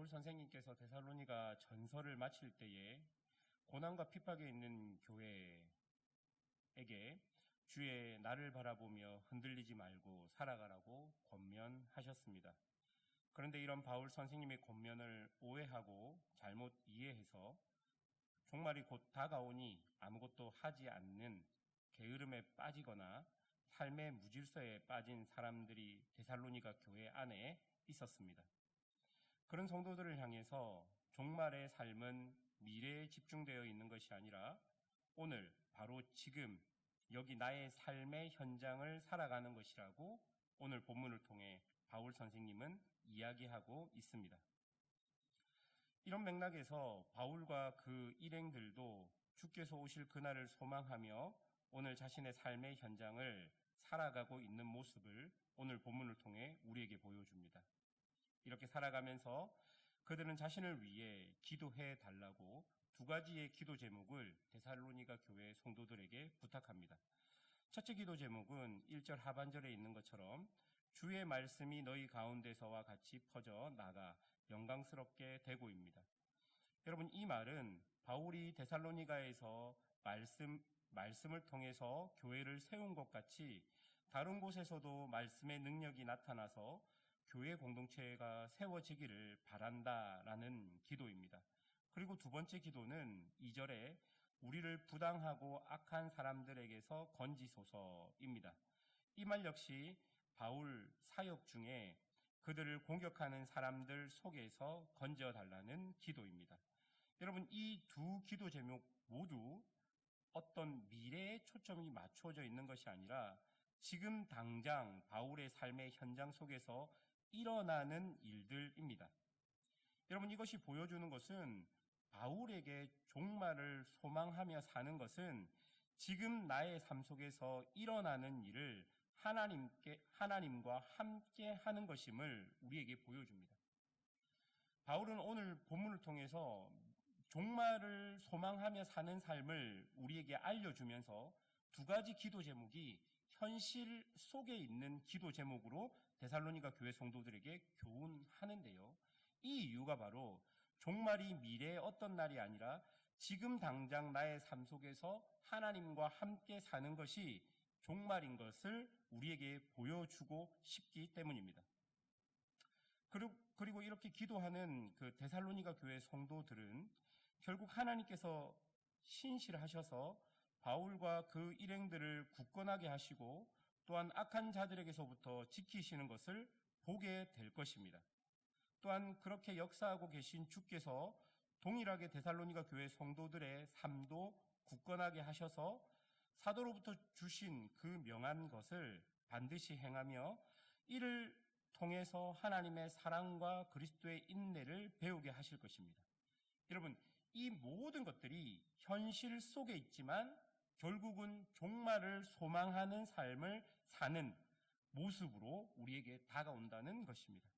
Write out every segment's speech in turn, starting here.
바울 선생님께서 데살로니가 전서를 마칠 때에 고난과 핍박에 있는 교회에게 주의 나를 바라보며 흔들리지 말고 살아가라고 권면하셨습니다. 그런데 이런 바울 선생님의 권면을 오해하고 잘못 이해해서 종말이 곧 다가오니 아무것도 하지 않는 게으름에 빠지거나 삶의 무질서에 빠진 사람들이 데살로니가 교회 안에 있었습니다. 그런 성도들을 향해서 종말의 삶은 미래에 집중되어 있는 것이 아니라 오늘 바로 지금 여기 나의 삶의 현장을 살아가는 것이라고 오늘 본문을 통해 바울 선생님은 이야기하고 있습니다. 이런 맥락에서 바울과 그 일행들도 주께서 오실 그날을 소망하며 오늘 자신의 삶의 현장을 살아가고 있는 모습을 오늘 본문을 통해 우리에게 보여줍니다. 이렇게 살아가면서 그들은 자신을 위해 기도해 달라고 두 가지의 기도 제목을 데살로니가 교회 성도들에게 부탁합니다. 첫째 기도 제목은 1절 하반절에 있는 것처럼 주의 말씀이 너희 가운데서와 같이 퍼져 나가 영광스럽게 되고입니다. 여러분, 이 말은 바울이 데살로니가에서 말씀을 통해서 교회를 세운 것 같이 다른 곳에서도 말씀의 능력이 나타나서 교회 공동체가 세워지기를 바란다라는 기도입니다. 그리고 두 번째 기도는 2절에 우리를 부당하고 악한 사람들에게서 건지소서입니다. 이 말 역시 바울 사역 중에 그들을 공격하는 사람들 속에서 건져달라는 기도입니다. 여러분, 이 두 기도 제목 모두 어떤 미래에 초점이 맞춰져 있는 것이 아니라 지금 당장 바울의 삶의 현장 속에서 일어나는 일들입니다. 여러분, 이것이 보여주는 것은 바울에게 종말을 소망하며 사는 것은 지금 나의 삶 속에서 일어나는 일을 하나님과 함께 하는 것임을 우리에게 보여줍니다. 바울은 오늘 본문을 통해서 종말을 소망하며 사는 삶을 우리에게 알려주면서 두 가지 기도 제목이 현실 속에 있는 기도 제목으로 데살로니가 교회 성도들에게 교훈하는데요. 이 이유가 바로 종말이 미래의 어떤 날이 아니라 지금 당장 나의 삶 속에서 하나님과 함께 사는 것이 종말인 것을 우리에게 보여주고 싶기 때문입니다. 그리고 이렇게 기도하는 그 데살로니가 교회 성도들은 결국 하나님께서 신실하셔서 바울과 그 일행들을 굳건하게 하시고 또한 악한 자들에게서부터 지키시는 것을 보게 될 것입니다. 또한 그렇게 역사하고 계신 주께서 동일하게 데살로니가 교회 성도들의 삶도 굳건하게 하셔서 사도로부터 주신 그 명한 것을 반드시 행하며 이를 통해서 하나님의 사랑과 그리스도의 인내를 배우게 하실 것입니다. 여러분, 이 모든 것들이 현실 속에 있지만 결국은 종말을 소망하는 삶을 사는 모습으로 우리에게 다가온다는 것입니다.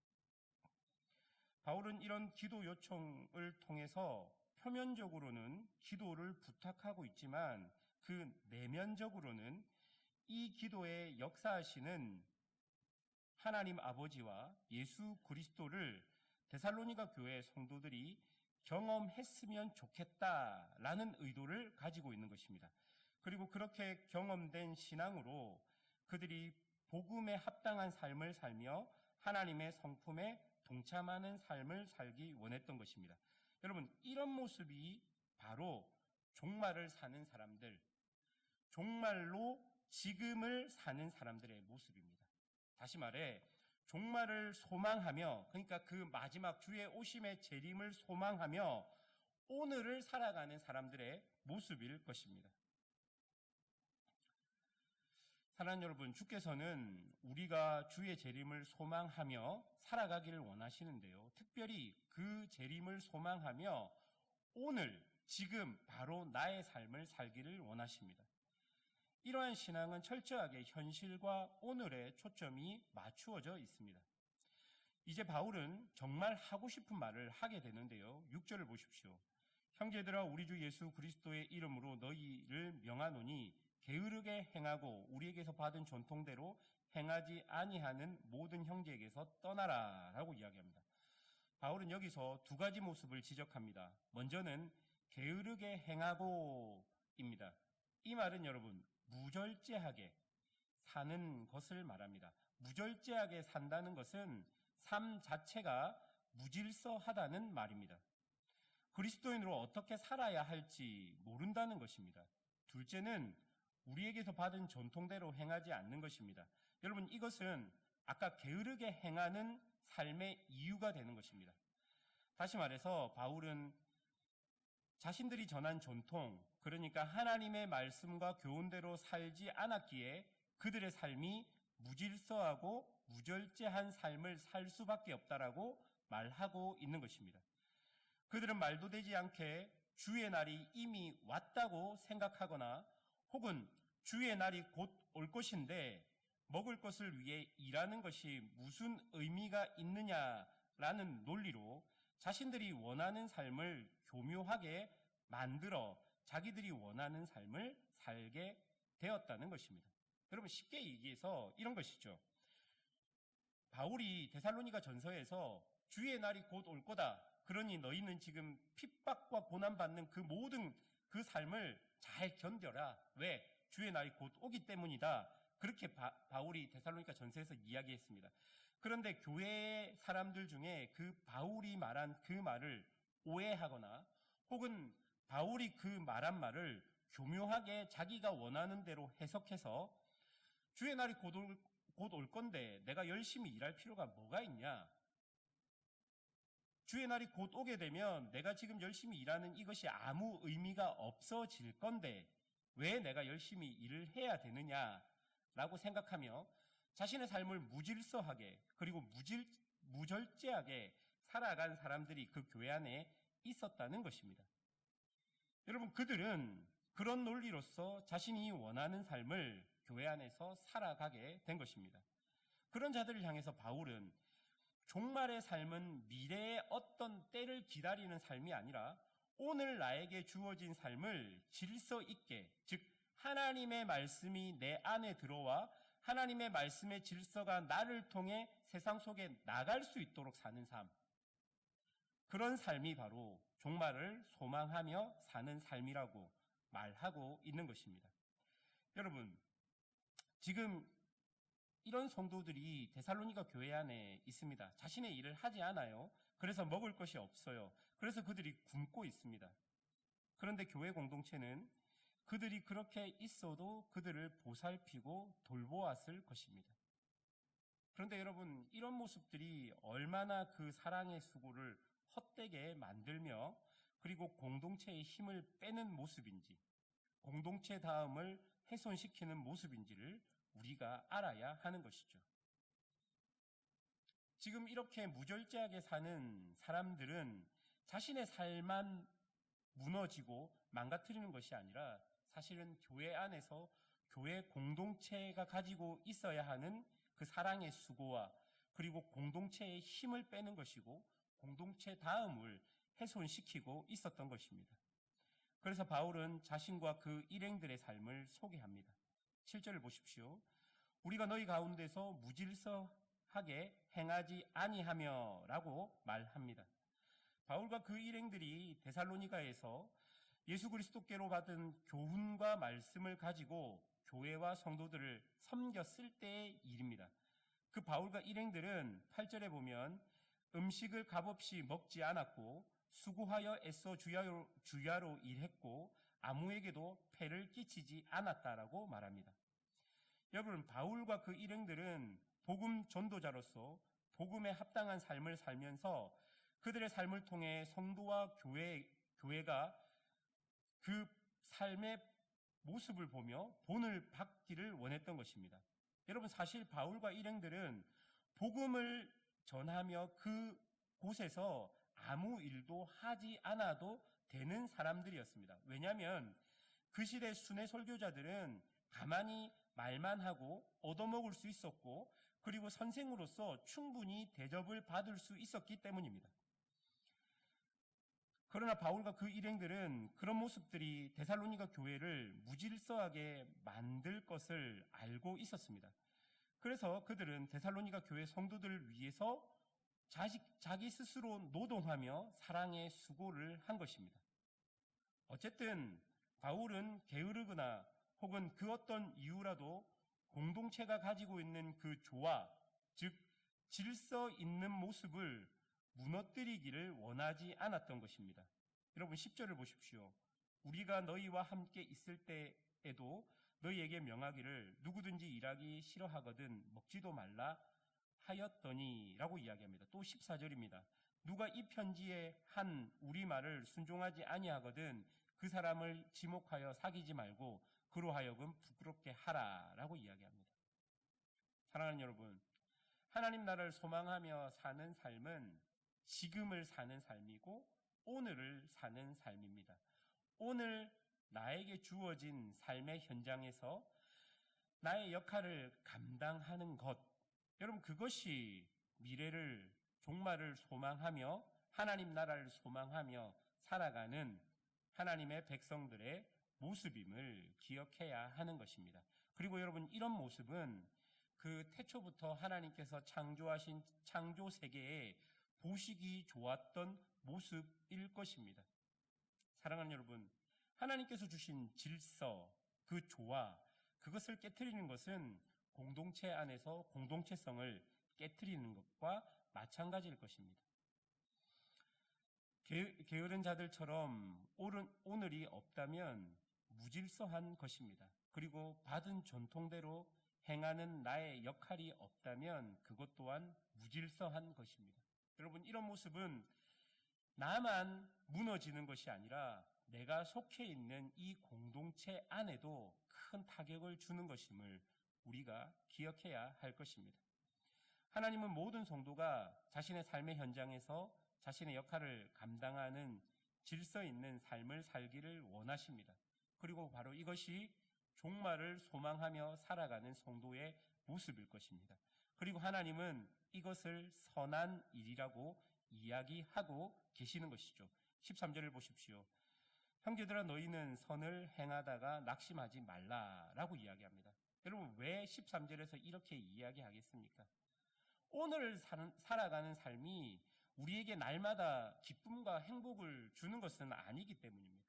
바울은 이런 기도 요청을 통해서 표면적으로는 기도를 부탁하고 있지만 그 내면적으로는 이 기도에 역사하시는 하나님 아버지와 예수 그리스도를 데살로니가 교회 성도들이 경험했으면 좋겠다라는 의도를 가지고 있는 것입니다. 그리고 그렇게 경험된 신앙으로 그들이 복음에 합당한 삶을 살며 하나님의 성품에 동참하는 삶을 살기 원했던 것입니다. 여러분, 이런 모습이 바로 종말을 사는 사람들, 종말로 지금을 사는 사람들의 모습입니다. 다시 말해 종말을 소망하며, 그러니까 그 마지막 주의 오심의 재림을 소망하며 오늘을 살아가는 사람들의 모습일 것입니다. 사랑하는 여러분, 주께서는 우리가 주의 재림을 소망하며 살아가기를 원하시는데요. 특별히 그 재림을 소망하며 오늘, 지금 바로 나의 삶을 살기를 원하십니다. 이러한 신앙은 철저하게 현실과 오늘에 초점이 맞추어져 있습니다. 이제 바울은 정말 하고 싶은 말을 하게 되는데요. 6절을 보십시오. 형제들아, 우리 주 예수 그리스도의 이름으로 너희를 명하노니 게으르게 행하고 우리에게서 받은 전통대로 행하지 아니하는 모든 형제에게서 떠나라 라고 이야기합니다. 바울은 여기서 두 가지 모습을 지적합니다. 먼저는 게으르게 행하고입니다. 이 말은 여러분 무절제하게 사는 것을 말합니다. 무절제하게 산다는 것은 삶 자체가 무질서하다는 말입니다. 그리스도인으로 어떻게 살아야 할지 모른다는 것입니다. 둘째는 우리에게서 받은 전통대로 행하지 않는 것입니다. 여러분, 이것은 아까 게으르게 행하는 삶의 이유가 되는 것입니다. 다시 말해서 바울은 자신들이 전한 전통, 그러니까 하나님의 말씀과 교훈대로 살지 않았기에 그들의 삶이 무질서하고 무절제한 삶을 살 수밖에 없다라고 말하고 있는 것입니다. 그들은 말도 되지 않게 주의 날이 이미 왔다고 생각하거나 혹은 주의 날이 곧 올 것인데 먹을 것을 위해 일하는 것이 무슨 의미가 있느냐라는 논리로 자신들이 원하는 삶을 교묘하게 만들어 자기들이 원하는 삶을 살게 되었다는 것입니다. 여러분, 쉽게 얘기해서 이런 것이죠. 바울이 데살로니가 전서에서 주의 날이 곧 올 거다. 그러니 너희는 지금 핍박과 고난받는 그 모든 그 삶을 잘 견뎌라. 왜? 주의 날이 곧 오기 때문이다. 그렇게 바울이 데살로니가 전서에서 이야기했습니다. 그런데 교회 사람들 중에 그 바울이 말한 그 말을 오해하거나 혹은 바울이 그 말한 말을 교묘하게 자기가 원하는 대로 해석해서 주의 날이 곧 올 건데 내가 열심히 일할 필요가 뭐가 있냐? 주의 날이 곧 오게 되면 내가 지금 열심히 일하는 이것이 아무 의미가 없어질 건데 왜 내가 열심히 일을 해야 되느냐라고 생각하며 자신의 삶을 무질서하게 그리고 무절제하게 살아간 사람들이 그 교회 안에 있었다는 것입니다. 여러분, 그들은 그런 논리로서 자신이 원하는 삶을 교회 안에서 살아가게 된 것입니다. 그런 자들을 향해서 바울은 종말의 삶은 미래의 어떤 때를 기다리는 삶이 아니라 오늘 나에게 주어진 삶을 질서 있게, 즉 하나님의 말씀이 내 안에 들어와 하나님의 말씀의 질서가 나를 통해 세상 속에 나갈 수 있도록 사는 삶, 그런 삶이 바로 종말을 소망하며 사는 삶이라고 말하고 있는 것입니다. 여러분, 지금 이런 성도들이 데살로니가 교회 안에 있습니다. 자신의 일을 하지 않아요. 그래서 먹을 것이 없어요. 그래서 그들이 굶고 있습니다. 그런데 교회 공동체는 그들이 그렇게 있어도 그들을 보살피고 돌보았을 것입니다. 그런데 여러분, 이런 모습들이 얼마나 그 사랑의 수고를 헛되게 만들며 그리고 공동체의 힘을 빼는 모습인지, 공동체 다음을 훼손시키는 모습인지를 우리가 알아야 하는 것이죠. 지금 이렇게 무절제하게 사는 사람들은 자신의 삶만 무너지고 망가뜨리는 것이 아니라 사실은 교회 안에서 교회 공동체가 가지고 있어야 하는 그 사랑의 수고와 그리고 공동체의 힘을 빼는 것이고 공동체 다음을 훼손시키고 있었던 것입니다. 그래서 바울은 자신과 그 일행들의 삶을 소개합니다. 7절을 보십시오. 우리가 너희 가운데서 무질서하게 행하지 아니하며 라고 말합니다. 바울과 그 일행들이 데살로니가에서 예수 그리스도께로 받은 교훈과 말씀을 가지고 교회와 성도들을 섬겼을 때의 일입니다. 그 바울과 일행들은 8절에 보면 음식을 값없이 먹지 않았고 수고하여 애써 주야로 일했고 아무에게도 폐를 끼치지 않았다라고 말합니다. 여러분, 바울과 그 일행들은 복음 전도자로서 복음에 합당한 삶을 살면서 그들의 삶을 통해 성도와 교회가 그 삶의 모습을 보며 본을 받기를 원했던 것입니다. 여러분, 사실 바울과 일행들은 복음을 전하며 그 곳에서 아무 일도 하지 않아도 되는 사람들이었습니다. 왜냐하면 그 시대 순회 설교자들은 가만히 말만 하고 얻어먹을 수 있었고 그리고 선생으로서 충분히 대접을 받을 수 있었기 때문입니다. 그러나 바울과 그 일행들은 그런 모습들이 데살로니가 교회를 무질서하게 만들 것을 알고 있었습니다. 그래서 그들은 데살로니가 교회 성도들을 위해서 자기 스스로 노동하며 사랑의 수고를 한 것입니다. 어쨌든 바울은 게으르거나 혹은 그 어떤 이유라도 공동체가 가지고 있는 그 조화, 즉 질서 있는 모습을 무너뜨리기를 원하지 않았던 것입니다. 여러분 10절을 보십시오. 우리가 너희와 함께 있을 때에도 너희에게 명하기를 누구든지 일하기 싫어하거든 먹지도 말라 하였더니 라고 이야기합니다. 또 14절입니다. 누가 이 편지에 한 우리 말을 순종하지 아니하거든 그 사람을 지목하여 사귀지 말고 그로 하여금 부끄럽게 하라 라고 이야기합니다. 사랑하는 여러분, 하나님 나라를 소망하며 사는 삶은 지금을 사는 삶이고 오늘을 사는 삶입니다. 오늘 나에게 주어진 삶의 현장에서 나의 역할을 감당하는 것, 여러분 그것이 미래를 종말을 소망하며 하나님 나라를 소망하며 살아가는 하나님의 백성들의 모습임을 기억해야 하는 것입니다. 그리고 여러분 이런 모습은 그 태초부터 하나님께서 창조하신 창조 세계에 보시기 좋았던 모습일 것입니다. 사랑하는 여러분, 하나님께서 주신 질서, 그 조화, 그것을 깨트리는 것은 공동체 안에서 공동체성을 깨트리는 것과 마찬가지일 것입니다. 게으른 자들처럼 오늘이 없다면 무질서한 것입니다. 그리고 받은 전통대로 행하는 나의 역할이 없다면 그것 또한 무질서한 것입니다. 여러분 이런 모습은 나만 무너지는 것이 아니라 내가 속해 있는 이 공동체 안에도 큰 타격을 주는 것임을 우리가 기억해야 할 것입니다. 하나님은 모든 성도가 자신의 삶의 현장에서 자신의 역할을 감당하는 질서 있는 삶을 살기를 원하십니다. 그리고 바로 이것이 종말을 소망하며 살아가는 성도의 모습일 것입니다. 그리고 하나님은 이것을 선한 일이라고 이야기하고 계시는 것이죠. 13절을 보십시오. 형제들아 너희는 선을 행하다가 낙심하지 말라라고 이야기합니다. 여러분 왜 13절에서 이렇게 이야기하겠습니까? 오늘 살아가는 삶이 우리에게 날마다 기쁨과 행복을 주는 것은 아니기 때문입니다.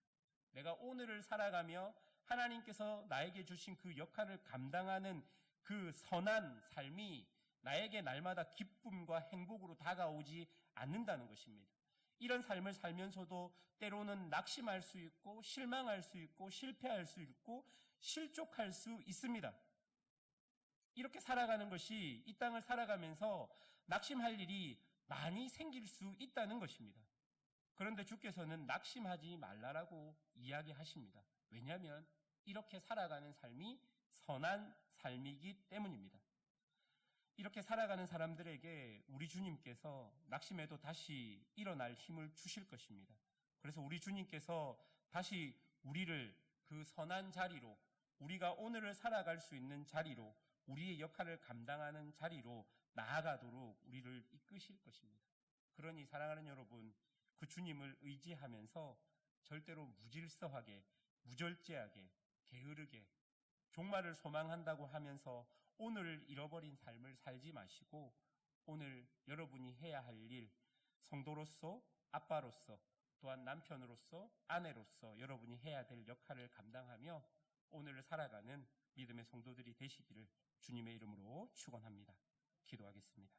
내가 오늘을 살아가며 하나님께서 나에게 주신 그 역할을 감당하는 그 선한 삶이 나에게 날마다 기쁨과 행복으로 다가오지 않는다는 것입니다. 이런 삶을 살면서도 때로는 낙심할 수 있고 실망할 수 있고 실패할 수 있고 실족할 수 있습니다. 이렇게 살아가는 것이 이 땅을 살아가면서 낙심할 일이 많이 생길 수 있다는 것입니다. 그런데 주께서는 낙심하지 말라라고 이야기하십니다. 왜냐하면 이렇게 살아가는 삶이 선한 삶이기 때문입니다. 이렇게 살아가는 사람들에게 우리 주님께서 낙심해도 다시 일어날 힘을 주실 것입니다. 그래서 우리 주님께서 다시 우리를 그 선한 자리로, 우리가 오늘을 살아갈 수 있는 자리로, 우리의 역할을 감당하는 자리로 나아가도록 우리를 이끄실 것입니다. 그러니 사랑하는 여러분, 그 주님을 의지하면서 절대로 무질서하게, 무절제하게, 게으르게 종말을 소망한다고 하면서 오늘을 잃어버린 삶을 살지 마시고 오늘 여러분이 해야 할 일, 성도로서, 아빠로서, 또한 남편으로서, 아내로서 여러분이 해야 될 역할을 감당하며 오늘을 살아가는 믿음의 성도들이 되시기를 주님의 이름으로 축원합니다. 기도하겠습니다.